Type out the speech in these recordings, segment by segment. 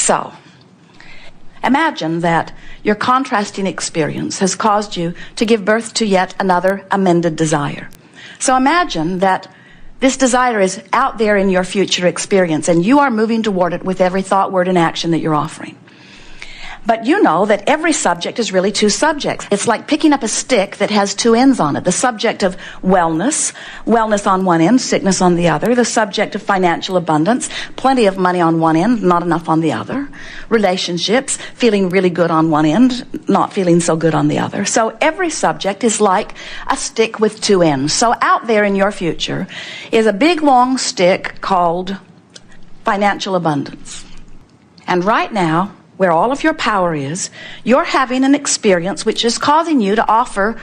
So, imagine that your contrasting experience has caused you to give birth to yet another amended desire. So imagine that this desire is out there in your future experience, and you are moving toward it with every thought, word, and action that you're offering. But you know that every subject is really two subjects. It's like picking up a stick that has two ends on it. The subject of wellness on one end, sickness on the other. The subject of financial abundance, plenty of money on one end, not enough on the other. Relationships, feeling really good on one end, not feeling so good on the other. So every subject is like a stick with two ends. So out there in your future is a big long stick called financial abundance. And right now, where all of your power is, you're having an experience which is causing you to offer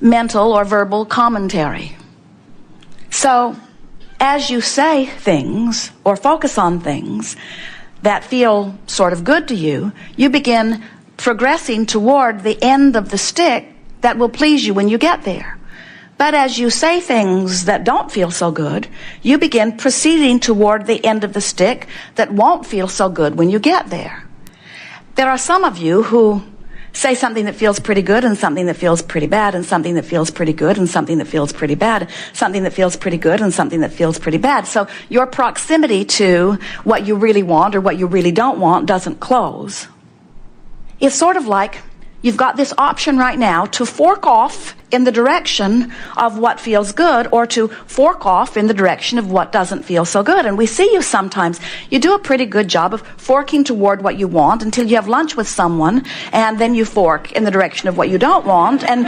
mental or verbal commentary. So, as you say things or focus on things that feel sort of good to you, you begin progressing toward the end of the stick that will please you when you get there. But as you say things that don't feel so good, you begin proceeding toward the end of the stick that won't feel so good when you get there. There are some of you who say something that feels pretty good and something that feels pretty bad and something that feels pretty good and something that feels pretty bad, something that feels pretty good and something that feels pretty bad. So your proximity to what you really want or what you really don't want doesn't close. It's sort of like you've got this option right now to fork off in the direction of what feels good or to fork off in the direction of what doesn't feel so good. And we see you sometimes, you do a pretty good job of forking toward what you want until you have lunch with someone, and then you fork in the direction of what you don't want, and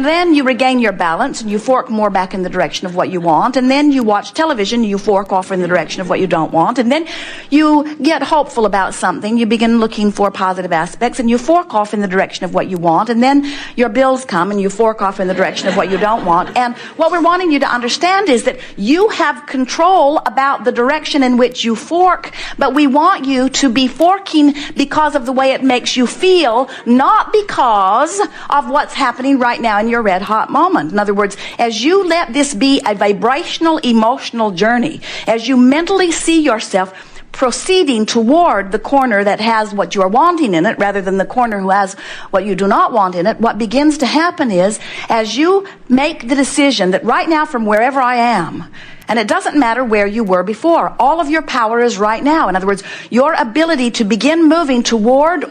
then you regain your balance and you fork more back in the direction of what you want, and then you watch television, you fork off in the direction of what you don't want, and then you get hopeful about something, you begin looking for positive aspects, and you fork off in the direction of what you want, and then your bills come and you fork off in the direction of what you don't want. And what we're wanting you to understand is that you have control about the direction in which you fork, but we want you to be forking because of the way it makes you feel, not because of what's happening right now in your red hot moment. In other words, as you let this be a vibrational, emotional journey, as you mentally see yourself proceeding toward the corner that has what you are wanting in it rather than the corner who has what you do not want in it, what begins to happen is, as you make the decision that right now from wherever I am, and it doesn't matter where you were before, all of your power is right now. In other words, your ability to begin moving toward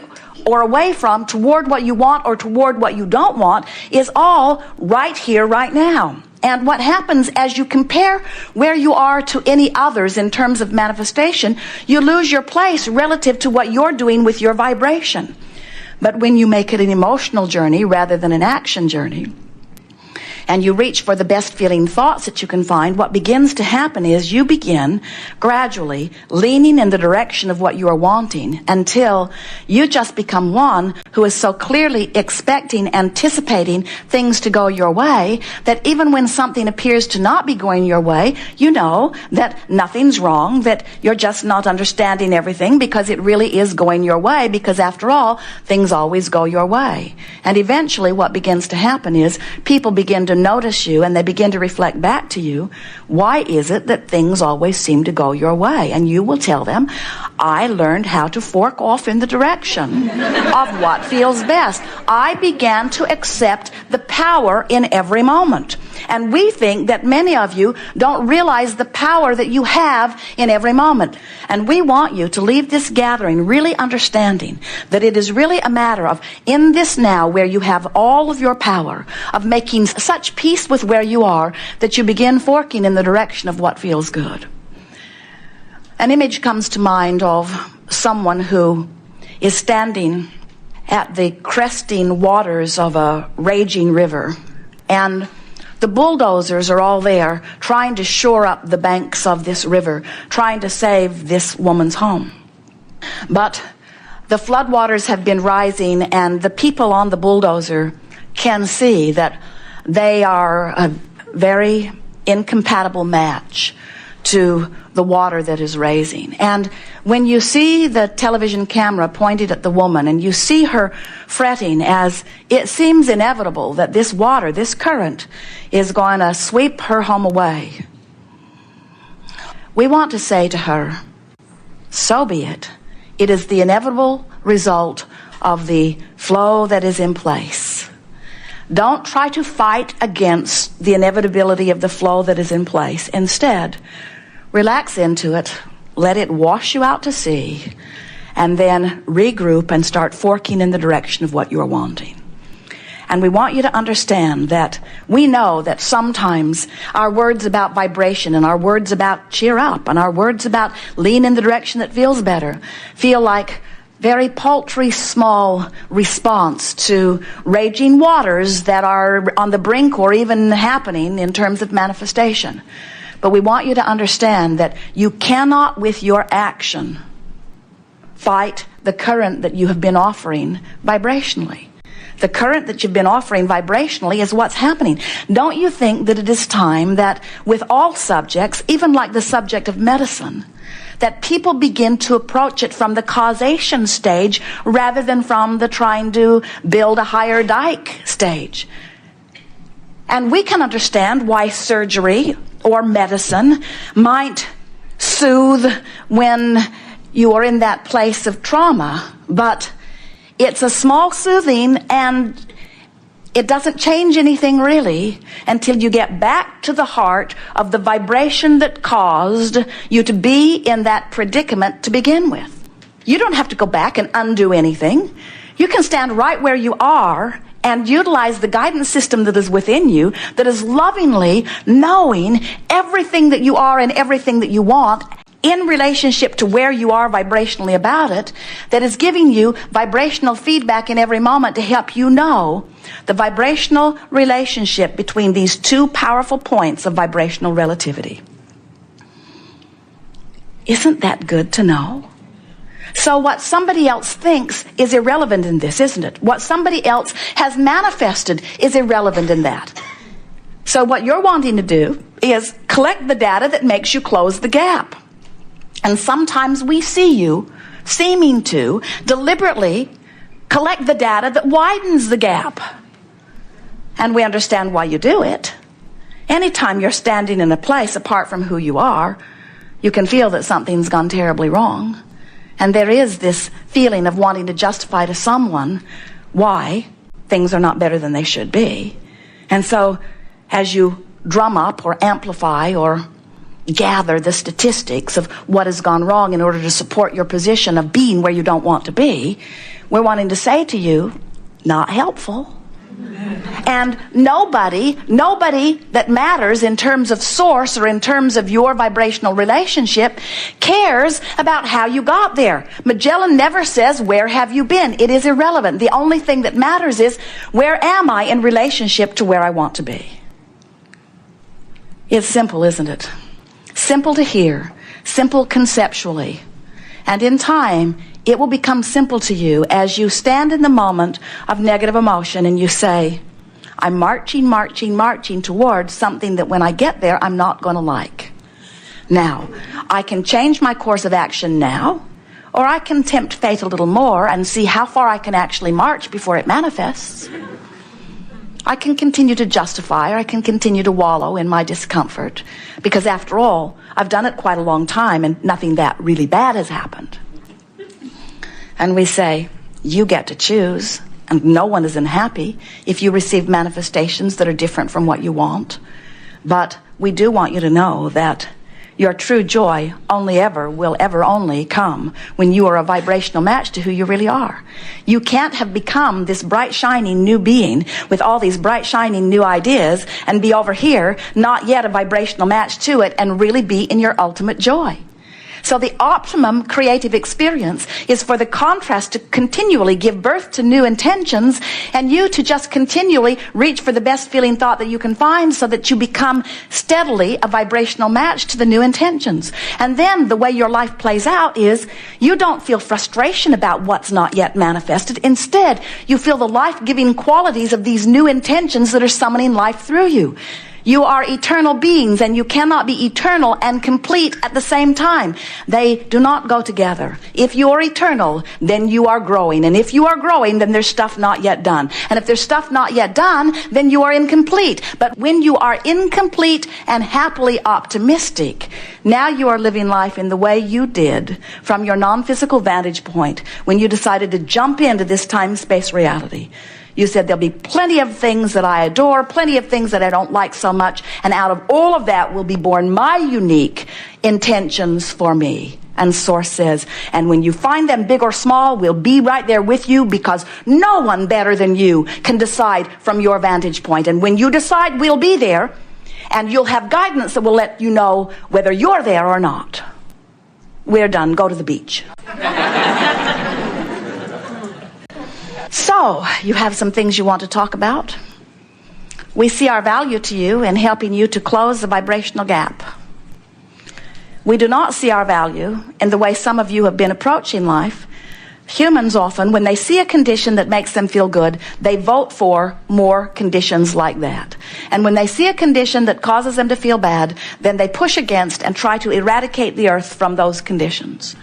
or away from, toward what you want or toward what you don't want, is all right here, right now. And what happens as you compare where you are to any others in terms of manifestation, you lose your place relative to what you're doing with your vibration. But when you make it an emotional journey rather than an action journey, and you reach for the best feeling thoughts that you can find, what begins to happen is you begin gradually leaning in the direction of what you are wanting until you just become one who is so clearly expecting, anticipating things to go your way that even when something appears to not be going your way, you know that nothing's wrong, that you're just not understanding everything because it really is going your way, because after all, things always go your way. And eventually what begins to happen is people begin to notice you and they begin to reflect back to you, why is it that things always seem to go your way? And you will tell them, I learned how to fork off in the direction of what feels best. I began to accept the power in every moment. And we think that many of you don't realize the power that you have in every moment. And we want you to leave this gathering really understanding that it is really a matter of, in this now where you have all of your power, of making such peace with where you are that you begin forking in the direction of what feels good. An image comes to mind of someone who is standing at the cresting waters of a raging river, and the bulldozers are all there trying to shore up the banks of this river, trying to save this woman's home. But the floodwaters have been rising, and the people on the bulldozer can see that they are a very incompatible match to the water that is raising. And when you see the television camera pointed at the woman and you see her fretting as it seems inevitable that this water, this current, is going to sweep her home away, we want to say to her, so be it. It is the inevitable result of the flow that is in place. Don't try to fight against the inevitability of the flow that is in place. Instead, relax into it, let it wash you out to sea, and then regroup and start forking in the direction of what you're wanting. And we want you to understand that we know that sometimes our words about vibration and our words about cheer up and our words about lean in the direction that feels better feel like very paltry, small response to raging waters that are on the brink or even happening in terms of manifestation. But we want you to understand that you cannot, with your action, fight the current that you have been offering vibrationally. The current that you've been offering vibrationally is what's happening. Don't you think that it is time that with all subjects, even like the subject of medicine, that people begin to approach it from the causation stage rather than from the trying to build a higher dike stage? And we can understand why surgery or medicine might soothe when you are in that place of trauma, but it's a small soothing, and it doesn't change anything really until you get back to the heart of the vibration that caused you to be in that predicament to begin with. You don't have to go back and undo anything. You can stand right where you are and utilize the guidance system that is within you, that is lovingly knowing everything that you are and everything that you want in relationship to where you are vibrationally about it, that is giving you vibrational feedback in every moment to help you know the vibrational relationship between these two powerful points of vibrational relativity. Isn't that good to know? So what somebody else thinks is irrelevant in this, isn't it? What somebody else has manifested is irrelevant in that. So what you're wanting to do is collect the data that makes you close the gap. And sometimes we see you seeming to deliberately collect the data that widens the gap. And we understand why you do it. Anytime you're standing in a place apart from who you are, you can feel that something's gone terribly wrong. And there is this feeling of wanting to justify to someone why things are not better than they should be. And so as you drum up or amplify or gather the statistics of what has gone wrong in order to support your position of being where you don't want to be, we're wanting to say to you, not helpful. And nobody that matters in terms of source or in terms of your vibrational relationship cares about how you got there. Magellan never says, where have you been? It is irrelevant. The only thing that matters is, where am I in relationship to where I want to be? It's simple, isn't it? Simple to hear, simple conceptually. And in time, it will become simple to you as you stand in the moment of negative emotion and you say, I'm marching towards something that when I get there, I'm not going to like. Now, I can change my course of action now, or I can tempt fate a little more and see how far I can actually march before it manifests. I can continue to justify, or I can continue to wallow in my discomfort, because after all, I've done it quite a long time and nothing that really bad has happened. And we say, you get to choose, and no one is unhappy if you receive manifestations that are different from what you want. But we do want you to know that your true joy will ever only come when you are a vibrational match to who you really are. You can't have become this bright, shining new being with all these bright, shining new ideas and be over here, not yet a vibrational match to it, and really be in your ultimate joy. So the optimum creative experience is for the contrast to continually give birth to new intentions, and you to just continually reach for the best feeling thought that you can find, so that you become steadily a vibrational match to the new intentions. And then the way your life plays out is you don't feel frustration about what's not yet manifested. Instead, you feel the life-giving qualities of these new intentions that are summoning life through you. You are eternal beings, and you cannot be eternal and complete at the same time. They do not go together. If you are eternal, then you are growing. And if you are growing, then there's stuff not yet done. And if there's stuff not yet done, then you are incomplete. But when you are incomplete and happily optimistic, now you are living life in the way you did from your non-physical vantage point when you decided to jump into this time-space reality. You said there'll be plenty of things that I adore, plenty of things that I don't like so much, and out of all of that will be born my unique intentions for me. And Source says, and when you find them big or small, we'll be right there with you, because no one better than you can decide from your vantage point. And when you decide, we'll be there, and you'll have guidance that will let you know whether you're there or not. We're done. Go to the beach. So, you have some things you want to talk about. We see our value to you in helping you to close the vibrational gap. We do not see our value in the way some of you have been approaching life. Humans often, when they see a condition that makes them feel good, they vote for more conditions like that. And when they see a condition that causes them to feel bad, then they push against and try to eradicate the earth from those conditions.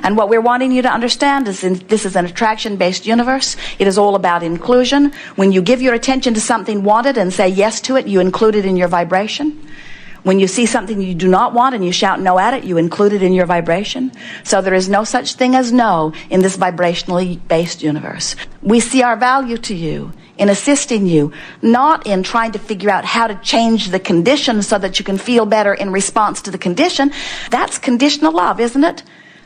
And what we're wanting you to understand is this is an attraction-based universe. It is all about inclusion. When you give your attention to something wanted and say yes to it, you include it in your vibration. When you see something you do not want and you shout no at it, you include it in your vibration. So there is no such thing as no in this vibrationally based universe. We see our value to you in assisting you, not in trying to figure out how to change the condition so that you can feel better in response to the condition. That's conditional love, isn't it?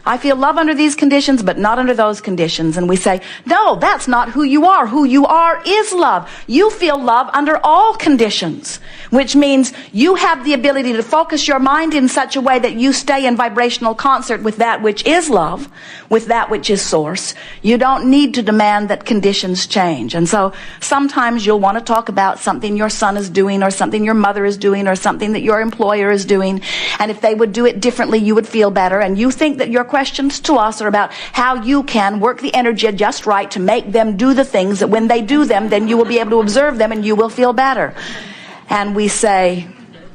I feel love under these conditions, but not under those conditions. And we say, no, that's not who you are. Who you are is love. You feel love under all conditions, which means you have the ability to focus your mind in such a way that you stay in vibrational concert with that which is love, with that which is source. You don't need to demand that conditions change. And so sometimes you'll want to talk about something your son is doing, or something your mother is doing, or something that your employer is doing. And if they would do it differently, you would feel better. And you think that your questions to us are about how you can work the energy just right to make them do the things that when they do them, then you will be able to observe them and you will feel better. And we say,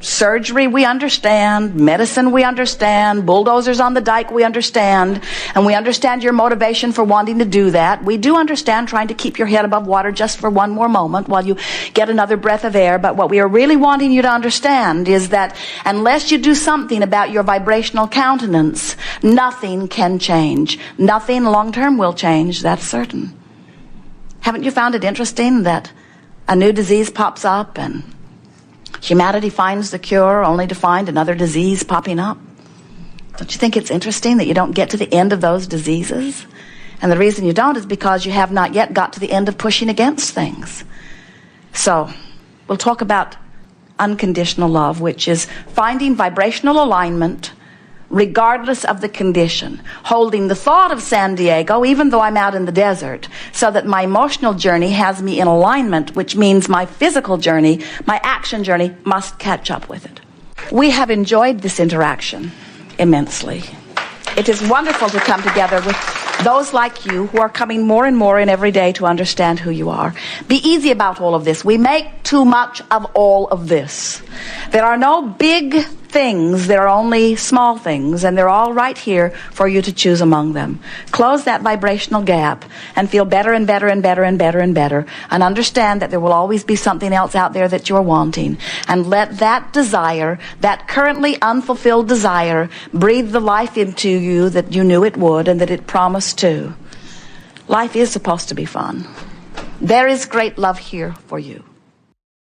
surgery we understand, medicine we understand, bulldozers on the dike we understand, and we understand your motivation for wanting to do that. We do understand trying to keep your head above water just for one more moment while you get another breath of air. But what we are really wanting you to understand is that unless you do something about your vibrational countenance, nothing can change. Nothing long-term will change, that's certain. Haven't you found it interesting that a new disease pops up and humanity finds the cure only to find another disease popping up? Don't you think it's interesting that you don't get to the end of those diseases? And the reason you don't is because you have not yet got to the end of pushing against things. So, we'll talk about unconditional love, which is finding vibrational alignment regardless of the condition, holding the thought of San Diego even though I'm out in the desert, so that my emotional journey has me in alignment, which means my physical journey, my action journey, must catch up with it. We have enjoyed this interaction immensely. It is wonderful to come together with those like you who are coming more and more in every day to understand who you are. Be easy about all of this. We make too much of all of this. There are no big things, there are only small things, and they're all right here for you to choose among them. Close that vibrational gap and feel better and better and better and better and better, and understand that there will always be something else out there that you're wanting. And let that desire, that currently unfulfilled desire, breathe the life into you that you knew it would and that it promised to. Life is supposed to be fun. There is great love here for you.